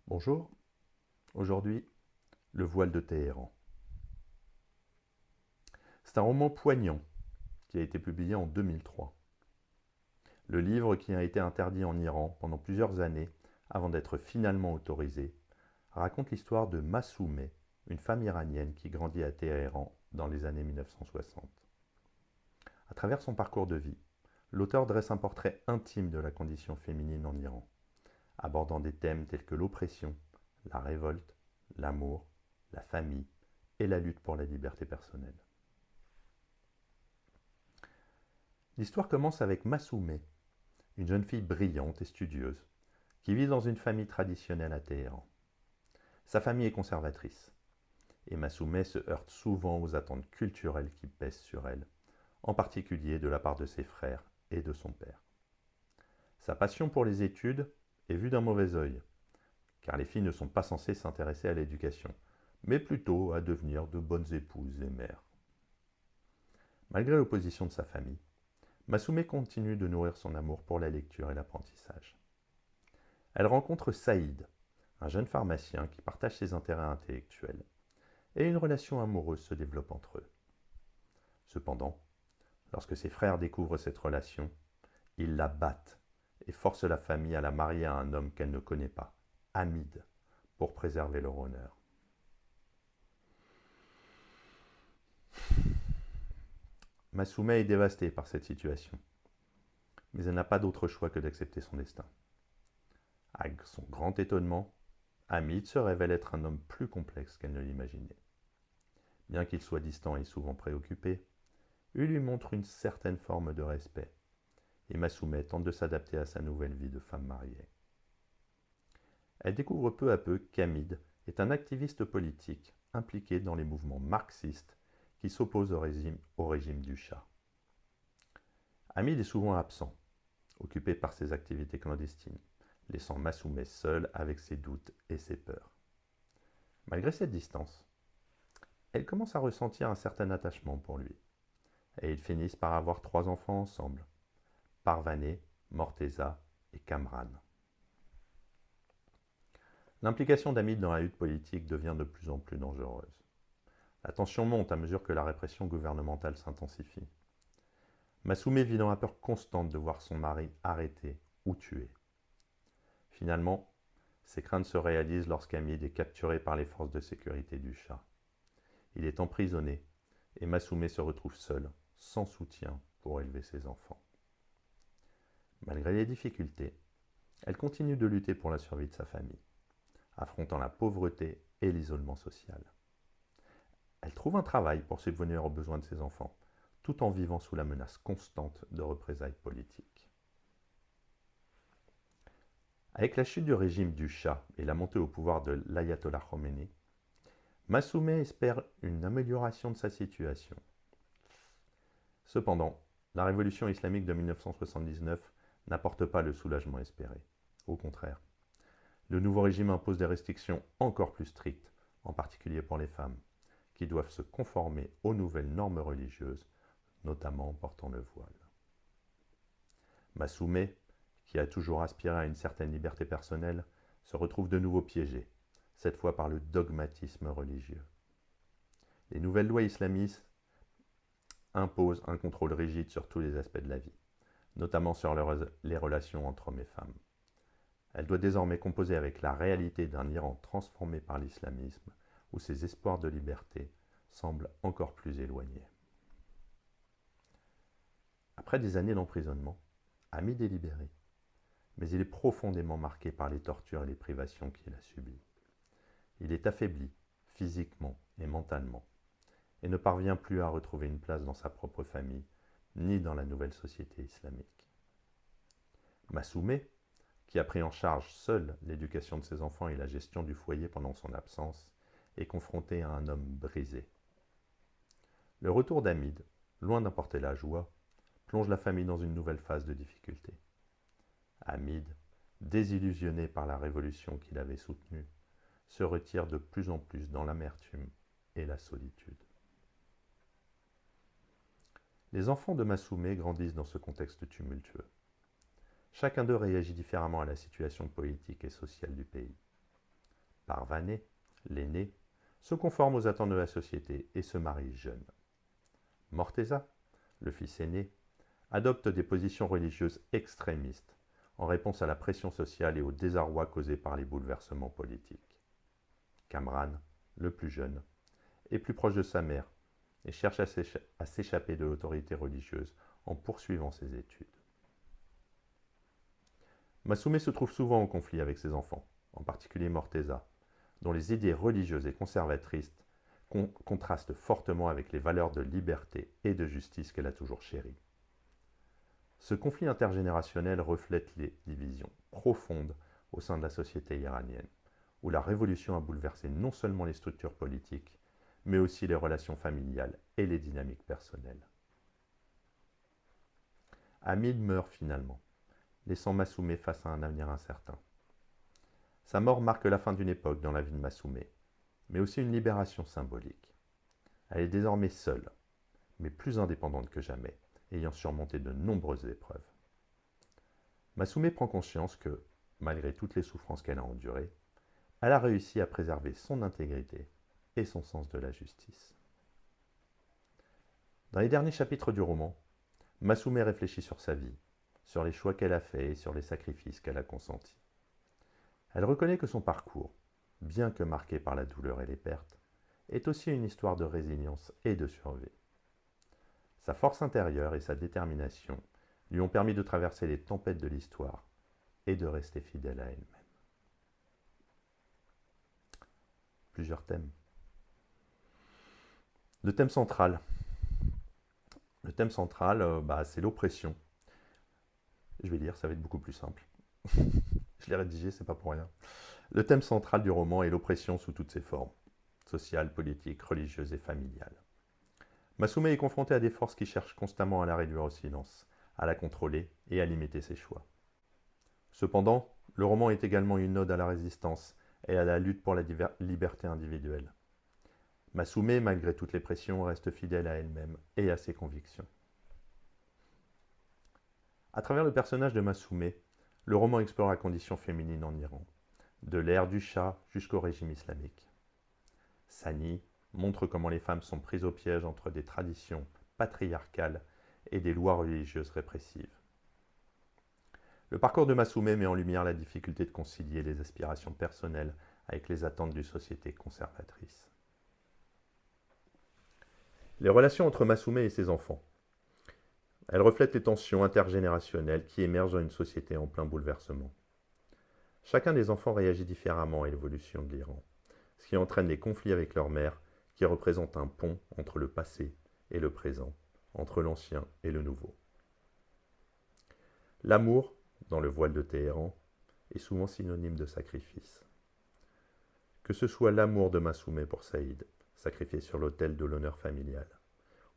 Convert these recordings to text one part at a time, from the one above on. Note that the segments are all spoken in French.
Bonjour, aujourd'hui, Le voile de Téhéran. C'est un roman poignant qui a été publié en 2003. Le livre, qui a été interdit en Iran pendant plusieurs années avant d'être finalement autorisé, raconte l'histoire de Massoumeh, une femme iranienne qui grandit à Téhéran dans les années 1960. À travers son parcours de vie, l'auteur dresse un portrait intime de la condition féminine en Iran, abordant des thèmes tels que l'oppression, la révolte, l'amour, la famille et la lutte pour la liberté personnelle. L'histoire commence avec Massoumeh, une jeune fille brillante et studieuse, qui vit dans une famille traditionnelle à Téhéran. Sa famille est conservatrice, et Massoumeh se heurte souvent aux attentes culturelles qui pèsent sur elle, en particulier de la part de ses frères et de son père. Sa passion pour les études est vue d'un mauvais œil, car les filles ne sont pas censées s'intéresser à l'éducation, mais plutôt à devenir de bonnes épouses et mères. Malgré l'opposition de sa famille, Massoumeh continue de nourrir son amour pour la lecture et l'apprentissage. Elle rencontre Saïd, un jeune pharmacien qui partage ses intérêts intellectuels, et une relation amoureuse se développe entre eux. Cependant, lorsque ses frères découvrent cette relation, ils la battent et forcent la famille à la marier à un homme qu'elle ne connaît pas, Hamid, pour préserver leur honneur. Massoumeh est dévastée par cette situation, mais elle n'a pas d'autre choix que d'accepter son destin. À son grand étonnement, Hamid se révèle être un homme plus complexe qu'elle ne l'imaginait. Bien qu'il soit distant et souvent préoccupé, il lui montre une certaine forme de respect, et Massoumeh tente de s'adapter à sa nouvelle vie de femme mariée. Elle découvre peu à peu qu'Hamid est un activiste politique impliqué dans les mouvements marxistes qui s'opposent au régime du Shah. Hamid est souvent absent, occupé par ses activités clandestines, laissant Massoumeh seule avec ses doutes et ses peurs. Malgré cette distance, elle commence à ressentir un certain attachement pour lui, et ils finissent par avoir 3 enfants ensemble, Parvaneh, Morteza et Kamran. L'implication d'Hamid dans la lutte politique devient de plus en plus dangereuse. La tension monte à mesure que la répression gouvernementale s'intensifie. Massoumeh vit dans la peur constante de voir son mari arrêté ou tué. Finalement, ses craintes se réalisent lorsqu'Hamid est capturé par les forces de sécurité du Shah. Il est emprisonné et Massoumeh se retrouve seule, sans soutien pour élever ses enfants. Malgré les difficultés, elle continue de lutter pour la survie de sa famille, affrontant la pauvreté et l'isolement social. Elle trouve un travail pour subvenir aux besoins de ses enfants, tout en vivant sous la menace constante de représailles politiques. Avec la chute du régime du Shah et la montée au pouvoir de l'ayatollah Khomeini, Massoumeh espère une amélioration de sa situation. Cependant, la révolution islamique de 1979 n'apporte pas le soulagement espéré. Au contraire, le nouveau régime impose des restrictions encore plus strictes, en particulier pour les femmes, qui doivent se conformer aux nouvelles normes religieuses, notamment en portant le voile. Massoumeh, qui a toujours aspiré à une certaine liberté personnelle, se retrouve de nouveau piégée, cette fois par le dogmatisme religieux. Les nouvelles lois islamistes imposent un contrôle rigide sur tous les aspects de la vie, notamment sur les relations entre hommes et femmes. Elle doit désormais composer avec la réalité d'un Iran transformé par l'islamisme, où ses espoirs de liberté semblent encore plus éloignés. Après des années d'emprisonnement, Hamid est libéré, mais il est profondément marqué par les tortures et les privations qu'il a subies. Il est affaibli, physiquement et mentalement, et ne parvient plus à retrouver une place dans sa propre famille, ni dans la nouvelle société islamique. Massoumeh, qui a pris en charge seul l'éducation de ses enfants et la gestion du foyer pendant son absence, est confronté à un homme brisé. Le retour d'Hamid, loin d'apporter la joie, plonge la famille dans une nouvelle phase de difficulté. Hamid, désillusionné par la révolution qu'il avait soutenue, se retire de plus en plus dans l'amertume et la solitude. Les enfants de Massoumeh grandissent dans ce contexte tumultueux. Chacun d'eux réagit différemment à la situation politique et sociale du pays. Parvaneh, l'aîné, se conforme aux attentes de la société et se marie jeune. Morteza, le fils aîné, adopte des positions religieuses extrémistes en réponse à la pression sociale et au désarroi causé par les bouleversements politiques. Kamran, le plus jeune, est plus proche de sa mère et cherche à s'échapper de l'autorité religieuse en poursuivant ses études. Masoumeh se trouve souvent en conflit avec ses enfants, en particulier Morteza, dont les idées religieuses et conservatrices contrastent fortement avec les valeurs de liberté et de justice qu'elle a toujours chéries. Ce conflit intergénérationnel reflète les divisions profondes au sein de la société iranienne, où la révolution a bouleversé non seulement les structures politiques, mais aussi les relations familiales et les dynamiques personnelles. Hamid meurt finalement, laissant Masoumeh face à un avenir incertain. Sa mort marque la fin d'une époque dans la vie de Masoumeh, mais aussi une libération symbolique. Elle est désormais seule, mais plus indépendante que jamais, ayant surmonté de nombreuses épreuves. Masoumeh prend conscience que, malgré toutes les souffrances qu'elle a endurées, elle a réussi à préserver son intégrité et son sens de la justice. Dans les derniers chapitres du roman, Masoumeh réfléchit sur sa vie, sur les choix qu'elle a faits et sur les sacrifices qu'elle a consentis. Elle reconnaît que son parcours, bien que marqué par la douleur et les pertes, est aussi une histoire de résilience et de survie. Sa force intérieure et sa détermination lui ont permis de traverser les tempêtes de l'histoire et de rester fidèle à elle-même. Plusieurs thèmes. Le thème central. C'est l'oppression. Je vais lire, ça va être beaucoup plus simple. Je l'ai rédigé, c'est pas pour rien. Le thème central du roman est l'oppression sous toutes ses formes, sociale, politique, religieuse et familiale. Masoumeh est confronté à des forces qui cherchent constamment à la réduire au silence, à la contrôler et à limiter ses choix. Cependant, le roman est également une ode à la résistance et à la lutte pour la liberté individuelle. Masoumeh, malgré toutes les pressions, reste fidèle à elle-même et à ses convictions. À travers le personnage de Masoumeh, le roman explore la condition féminine en Iran, de l'ère du Shah jusqu'au régime islamique. Sani montre comment les femmes sont prises au piège entre des traditions patriarcales et des lois religieuses répressives. Le parcours de Masoumeh met en lumière la difficulté de concilier les aspirations personnelles avec les attentes d'une société conservatrice. Les relations entre Masoumeh et ses enfants. Elles reflètent les tensions intergénérationnelles qui émergent dans une société en plein bouleversement. Chacun des enfants réagit différemment à l'évolution de l'Iran, ce qui entraîne des conflits avec leur mère, qui représente un pont entre le passé et le présent, entre l'ancien et le nouveau. L'amour, dans le voile de Téhéran, est souvent synonyme de sacrifice. Que ce soit l'amour de Masoumeh pour Saïd, sacrifié sur l'autel de l'honneur familial,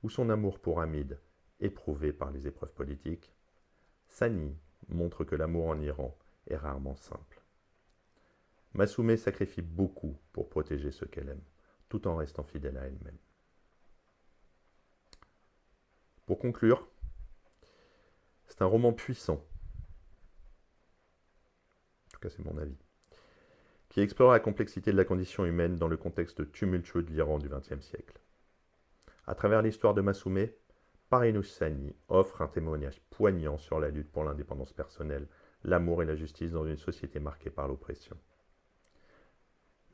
ou son amour pour Hamid, éprouvé par les épreuves politiques, Sani montre que l'amour en Iran est rarement simple. Masoumeh sacrifie beaucoup pour protéger ceux qu'elle aime, tout en restant fidèle à elle-même. Pour conclure, c'est un roman puissant, en tout cas c'est mon avis, qui explore la complexité de la condition humaine dans le contexte tumultueux de l'Iran du XXe siècle. À travers l'histoire de Masoumeh, Parinoush Sani offre un témoignage poignant sur la lutte pour l'indépendance personnelle, l'amour et la justice dans une société marquée par l'oppression.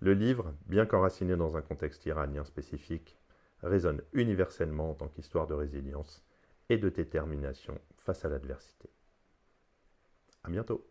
Le livre, bien qu'enraciné dans un contexte iranien spécifique, résonne universellement en tant qu'histoire de résilience et de détermination face à l'adversité. À bientôt.